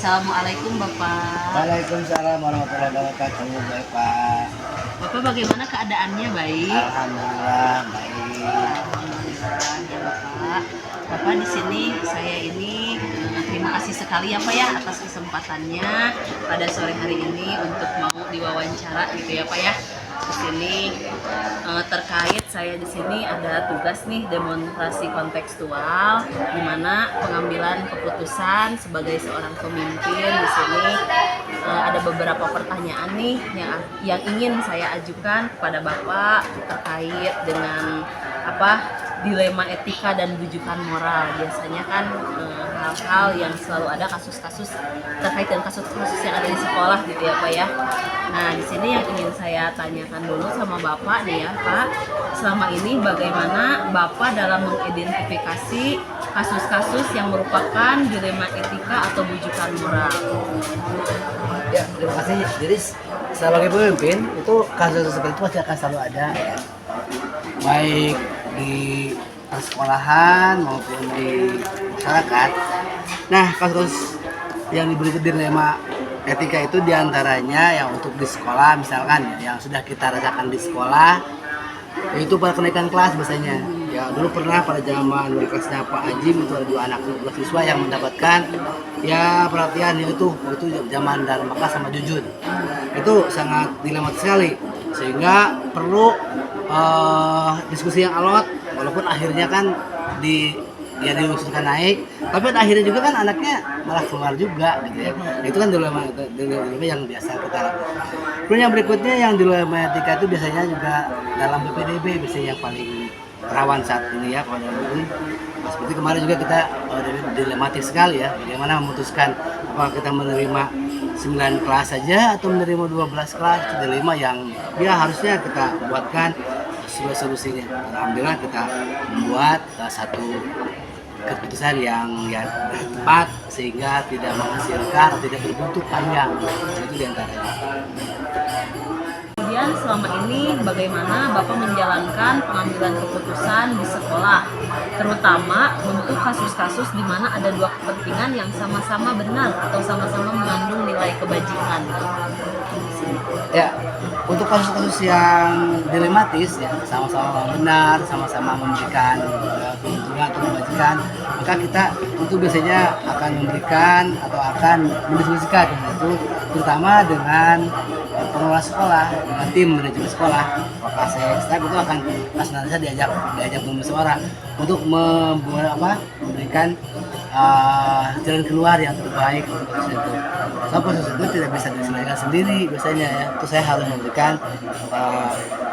Assalamualaikum Bapak. Waalaikumsalam warahmatullahi wabarakatuh. Baik Pak. Bapak bagaimana keadaannya? Baik. Alhamdulillah baik. Alhamdulillah ya Bapak. Bapak di sini saya ini terima kasih sekali ya Pak ya atas kesempatannya pada sore hari ini untuk mau diwawancara gitu ya Pak ya. Di sini terkait saya di sini ada tugas nih demonstrasi kontekstual di mana pengambilan keputusan sebagai seorang pemimpin di sini ada beberapa pertanyaan nih yang ingin saya ajukan kepada Bapak terkait dengan dilema etika dan rujukan moral. Biasanya kan hal-hal yang selalu ada kasus-kasus terkait dengan kasus-kasus yang ada di sekolah gitu ya Pak ya. Nah di sini yang ingin saya tanyakan dulu sama Bapak nih ya Pak, selama ini bagaimana Bapak dalam mengidentifikasi kasus-kasus yang merupakan dilema etika atau rujukan moral? Ya terima kasih. Jadi sebagai pemimpin itu kasus seperti itu pasti akan selalu ada ya. Baik di persekolahan maupun di masyarakat. Nah kasus yang diberi dilema etika itu diantaranya yang untuk di sekolah misalkan yang sudah kita rasakan di sekolah yaitu pada kenaikan kelas biasanya. Ya dulu pernah pada zaman di kelasnya Pak Ajim itu ada 2 anak siswa yang mendapatkan ya perhatian itu zaman Darmaka sama Jujun. Itu sangat dilematis sekali sehingga perlu diskusi yang alot walaupun akhirnya kan diusulkan naik, tapi akhirnya juga kan anaknya malah keluar juga gitu ya. Itu kan dilema yang biasa kita lakukan. Kemudian yang berikutnya yang dilema etika itu biasanya juga dalam BPDB biasanya yang paling rawan saat ini ya pada ini. Seperti kemarin juga kita dilematis sekali ya, bagaimana memutuskan apakah kita menerima 9 kelas saja atau menerima 12 kelas. Itu dilema yang ya harusnya kita buatkan solusinya. Alhamdulillah kita membuat satu keputusan yang tepat sehingga tidak menghasilkan, tidak berbentuk panjang. Itu diantaranya. Kemudian selama ini bagaimana Bapak menjalankan pengambilan keputusan di sekolah, terutama untuk kasus-kasus di mana ada 2 kepentingan yang sama-sama benar atau sama-sama mengandung nilai kebajikan. Ya, untuk kasus-kasus yang dilematis ya sama-sama benar, sama-sama memberikan keuntungan atau kebajikan, maka kita itu biasanya akan memberikan atau akan mendiskusikan itu terutama dengan pengelola sekolah, dengan tim manajemen sekolah, Kapolsek, staff itu akan senantiasa diajak bermusyawarah untuk memberikan jalan keluar yang terbaik untuk proses itu. So proses itu tidak bisa diselesaikan sendiri biasanya ya. Itu saya harus memberikan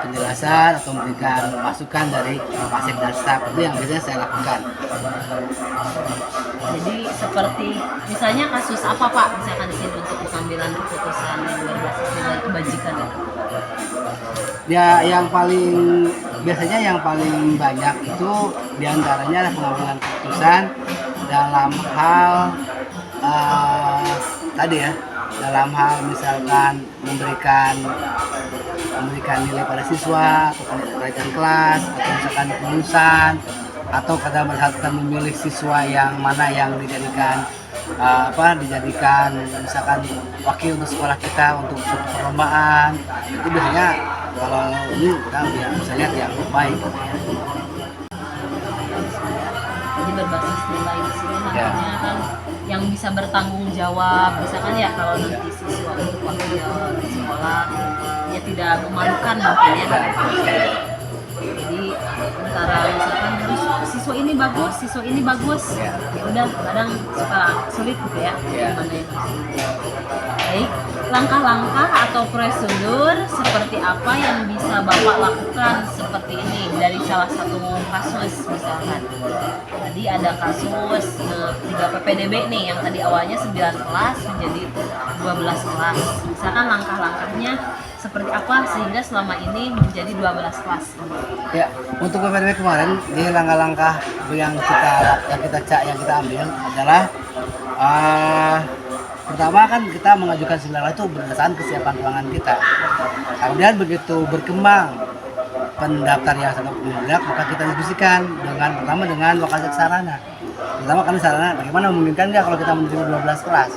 penjelasan atau memberikan masukan dari Kapolsek dan staf. Itu yang biasanya saya lakukan. Jadi seperti misalnya kasus apa Pak misalkan di sini untuk pengambilan keputusan yang berbasis nilai kebajikan itu? Ya yang paling banyak itu diantaranya adalah pengambilan keputusan dalam hal dalam hal misalkan memberikan nilai pada siswa atau kenaikan kelas atau misalkan kelulusan atau kadang misalkan memilih siswa yang mana yang dijadikan misalkan wakil untuk sekolah kita untuk perlombaan. Itu biasanya kalau ini kita bisa lihat yang baik. Jadi berbasis nilai di sini namanya kan yang bisa bertanggung jawab, misalkan ya kalau nanti siswa untuk wakil di sekolah ya tidak memalukan mungkin ya. Jadi antara misalkan terus siswa ini bagus ya udah kadang suka sulit gitu ya gimana yang baik. Langkah-langkah atau prosedur seperti apa yang bisa Bapak lakukan seperti ini dari salah satu kasus misalkan tadi ada kasus 3 PPDB nih yang tadi awalnya 9 kelas menjadi 12 kelas, misalkan langkah-langkahnya seperti apa sehingga selama ini menjadi 12 kelas. Ya, untuk PPDB kemarin di langkah-langkah yang kita ambil adalah pertama kan kita mengajukan 9 kelas itu berdasarkan kesiapan ruangan kita. Kemudian begitu berkembang pendaftar yang sangat membludak, maka kita diskusikan pertama dengan Wakasek Sarana. Pertama kami sarana bagaimana memungkinkan nggak kalau kita menerima 12 kelas.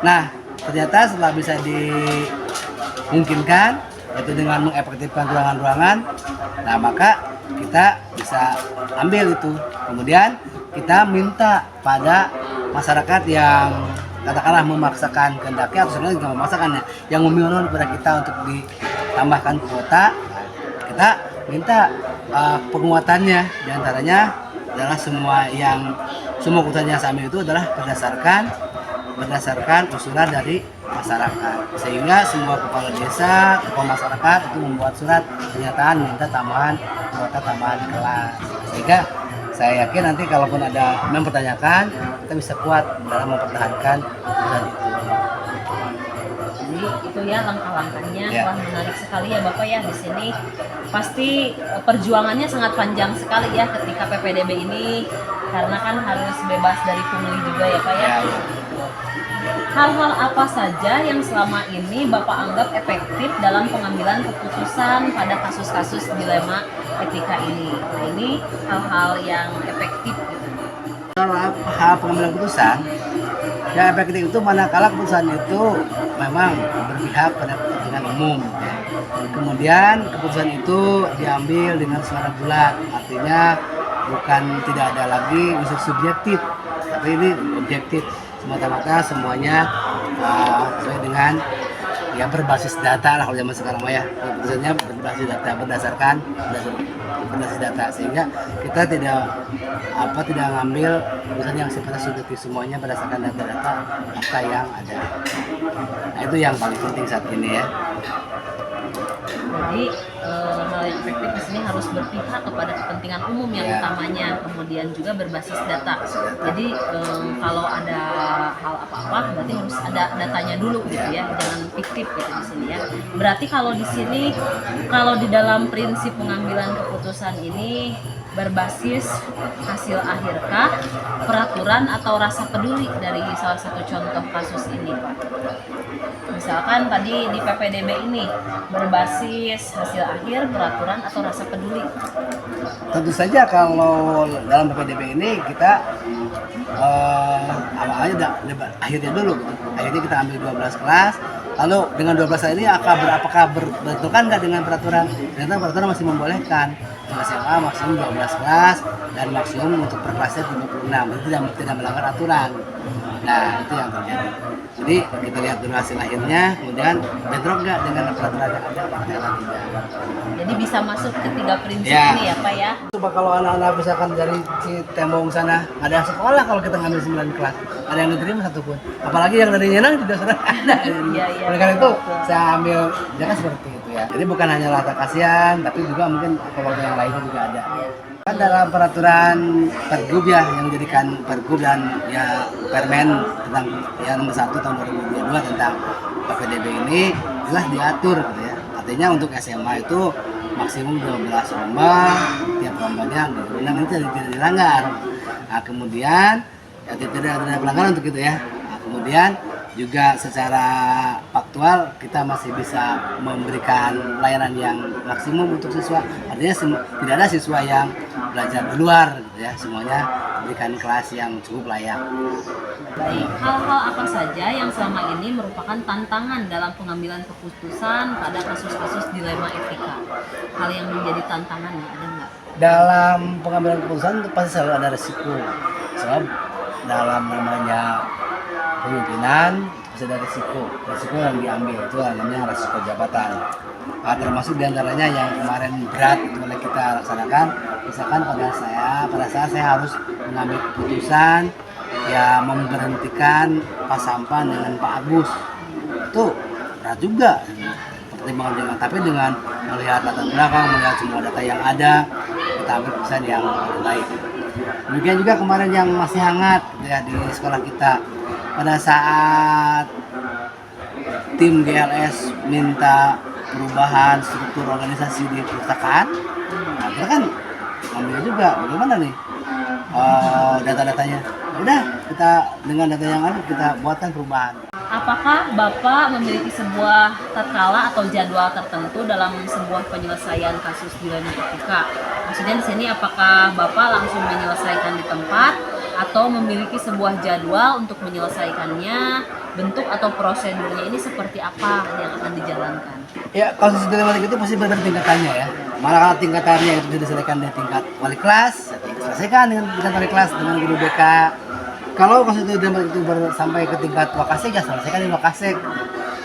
Nah, ternyata setelah bisa dimungkinkan, yaitu dengan mengefektifkan ruangan-ruangan, nah maka kita bisa ambil itu. Kemudian kita minta pada masyarakat yang katakanlah memaksakan kehendaknya, atau sebenarnya tidak memaksakan ya, yang memohon kepada kita untuk ditambahkan kuota, kita minta penguatannya. Di antaranya adalah semua kuotanya kami itu adalah berdasarkan usulan dari masyarakat, sehingga semua kepala desa, kepala masyarakat itu membuat surat pernyataan minta kuota tambahan kelas, sehingga saya yakin nanti kalaupun ada yang mempertanyakan, kita bisa kuat dalam mempertahankan usulan itu. Jadi itu ya langkah-langkahnya. Ya. Wah, menarik sekali ya Bapak ya di sini. Pasti perjuangannya sangat panjang sekali ya ketika PPDB ini, karena kan harus bebas dari pungli juga ya Pak ya. Ya. Hal-hal apa saja yang selama ini Bapak anggap efektif dalam pengambilan keputusan pada kasus-kasus dilema etika ini? Nah, ini hal-hal yang efektif gitu. Dalam hal pengambilan keputusan, yang efektif itu manakala keputusan itu memang berpihak pada kepentingan umum. Kemudian keputusan itu diambil dengan suara bulat, artinya bukan tidak ada lagi unsur subjektif, tapi ini objektif. Semata-mata semuanya sesuai dengan ya berbasis data lah kalau zaman sekarang ya. Keputusannya berbasis data, berdasarkan berbasis data, sehingga kita tidak ngambil keputusan yang sifatnya subjektif, semuanya berdasarkan data-data fakta yang ada. Nah, itu yang paling penting saat ini ya. Jadi hal yang efektif di sini harus berpihak kepada kepentingan umum yang Ya. utamanya, kemudian juga berbasis data. Jadi kalau ada hal apa-apa berarti harus ada datanya dulu gitu ya, jangan fiktif gitu di sini ya. Berarti kalau di sini, kalau di dalam prinsip pengambilan keputusan ini berbasis hasil akhirkah, peraturan atau rasa peduli dari salah satu contoh kasus ini Pak? Misalkan tadi di PPDB ini berbasis hasil akhir, peraturan atau rasa peduli. Tentu saja kalau dalam PPDB ini kita awalnya akhirnya dulu gitu. Akhirnya kita ambil 12 kelas, lalu dengan 12 kelas ini apakah berbenturan nggak dengan peraturan? Ternyata peraturan masih membolehkan untuk SMA maksimum 12 kelas dan maksimum untuk per kelasnya 36, itu tidak melanggar aturan. Nah, itu yang terjadi. Jadi kita lihat dulu hasil akhirnya, kemudian bentrok nggak dengan peraturan yang ada, ternyata tidak. Jadi bisa masuk ke 3 prinsip Ya. ini ya Pak ya. Coba kalau anak-anak misalkan dari Tembong sana ada sekolah, kalau kita ngambil 9 kelas, ada yang diterima satu pun. Apalagi yang dari Nyenang tidak sudah ada. Iya. Oleh karena itu saya ambil jangan seperti itu ya. Jadi bukan hanya rasa kasihan, tapi juga mungkin keluarga yang lainnya juga ada. Kan dalam peraturan Pergub ya, yang menjadikan Pergub dan ya Permen tentang ya nomor 1 tahun 2022 tentang PPDB ini jelas diatur gitu ya. Artinya untuk SMA itu maksimum 12 lomba, tiap lombanya 26, itu tidak dilanggar. Nah, kemudian ya tidak ada pelanggaran untuk itu ya. Nah, kemudian juga secara faktual kita masih bisa memberikan layanan yang maksimum untuk siswa. Artinya tidak ada siswa yang belajar di luar gitu ya. Semuanya berikan kelas yang cukup layak. Baik, hal-hal apa saja yang selama ini merupakan tantangan dalam pengambilan keputusan pada kasus-kasus dilema etika? Hal yang menjadi tantangan ya, ada nggak? Dalam pengambilan keputusan itu pasti selalu ada resiko. Sebab dalam namanya pemimpinan bisa ada resiko yang diambil, itu namanya resiko jabatan. Nah, termasuk diantaranya yang kemarin berat itu oleh kita laksanakan, misalkan pada saat saya harus mengambil keputusan ya memberhentikan Pak Sampan dengan Pak Agus, itu berat juga pertimbangan dengan, tapi dengan melihat latar belakang, melihat semua data yang ada, kita ambil keputusan yang baik. Demikian juga kemarin yang masih hangat ya di sekolah kita, pada saat tim GLS minta perubahan struktur organisasi di perpustakaan, nah kita kan ambil juga bagaimana nih data-datanya. Udah kita dengan data yang ada kita buatkan perubahan. Apakah Bapak memiliki sebuah tatkala atau jadwal tertentu dalam sebuah penyelesaian kasus dilema etika? Maksudnya di sini apakah Bapak langsung menyelesaikan di tempat atau memiliki sebuah jadwal untuk menyelesaikannya? Bentuk atau prosedurnya ini seperti apa yang akan dijalankan? Ya, kalau sistem matematik itu pasti berbeda tingkatannya ya. Malah kalau tingkatannya itu diselesaikan di tingkat wali kelas, ya selesaikan dengan tingkat wali kelas dengan guru BK. Kalau kasus itu sampai ke tingkat wakasek, ya selesaikan di wakasek.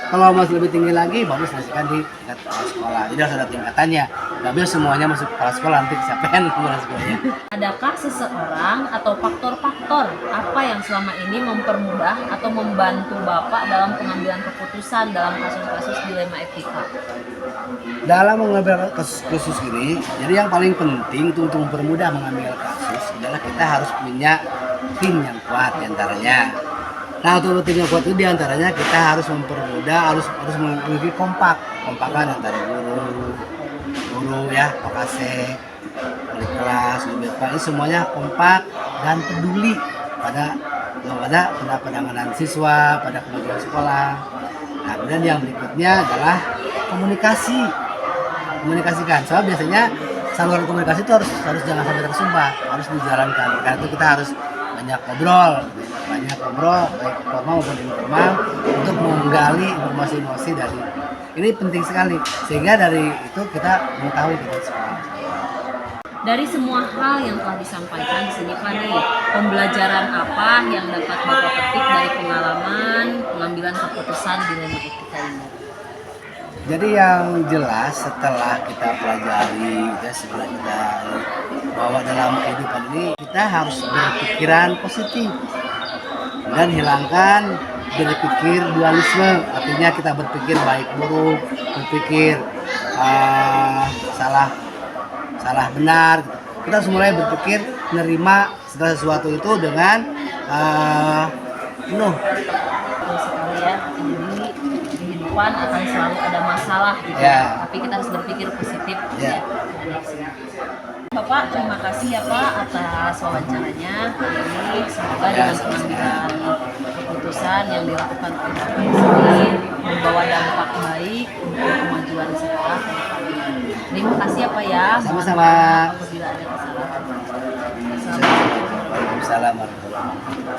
Kalau masih lebih tinggi lagi, baru selesaikan di tingkat kepala sekolah. Jadi harus ada tingkatannya. Gak bisa semuanya masuk kepala sekolah, nanti kecapean kepala sekolahnya. Adakah seseorang atau faktor-faktor apa yang selama ini mempermudah atau membantu Bapak dalam pengambilan keputusan dalam kasus-kasus dilema etika? Dalam mengambil kasus ini, jadi yang paling penting itu untuk mempermudah mengambil kasus adalah kita harus punya tim yang kuat diantaranya. Nah, untuk tim yang kuat itu diantaranya kita harus mempermudah, harus memiliki kompakan antara guru ya, Pakasek, wali kelas, guru BK, ini semuanya kompak dan peduli pada penanganan siswa, pada kemajuan sekolah. Nah, kemudian yang berikutnya adalah komunikasikan. Soalnya biasanya saluran komunikasi itu harus jangan sampai tersumbat, harus dijalankan. Karena itu kita harus banyak ngobrol baik formal maupun informal untuk menggali informasi dari ini penting sekali, sehingga dari itu kita mengetahui kita sekolah. Dari semua hal yang telah disampaikan di sini Pak nih, pembelajaran apa yang dapat Bapak petik dari pengalaman pengambilan keputusan dilema etika ini? Jadi yang jelas setelah kita pelajari, setelah kita bawa dalam kehidupan ini, kita harus berpikiran positif dan hilangkan berpikir dualisme. Artinya kita berpikir baik buruk, berpikir salah benar. Kita harus mulai berpikir menerima segala sesuatu itu dengan penuh. Betul sekali ya, jadi kehidupan akan selalu ada masalah gitu, Ya. tapi kita harus berpikir positif. Ya. Bapak, terima kasih ya Pak atas wawancaranya kali ini. Semoga Ya, dengan pengambilan keputusan yang dilakukan oleh Bapak ini membawa dampak baik untuk kemajuan sekolah ke depannya. Terima kasih ya Pak ya. Sama-sama. Apabila ada kesalahan. Assalamualaikum warahmatullahi wabarakatuh.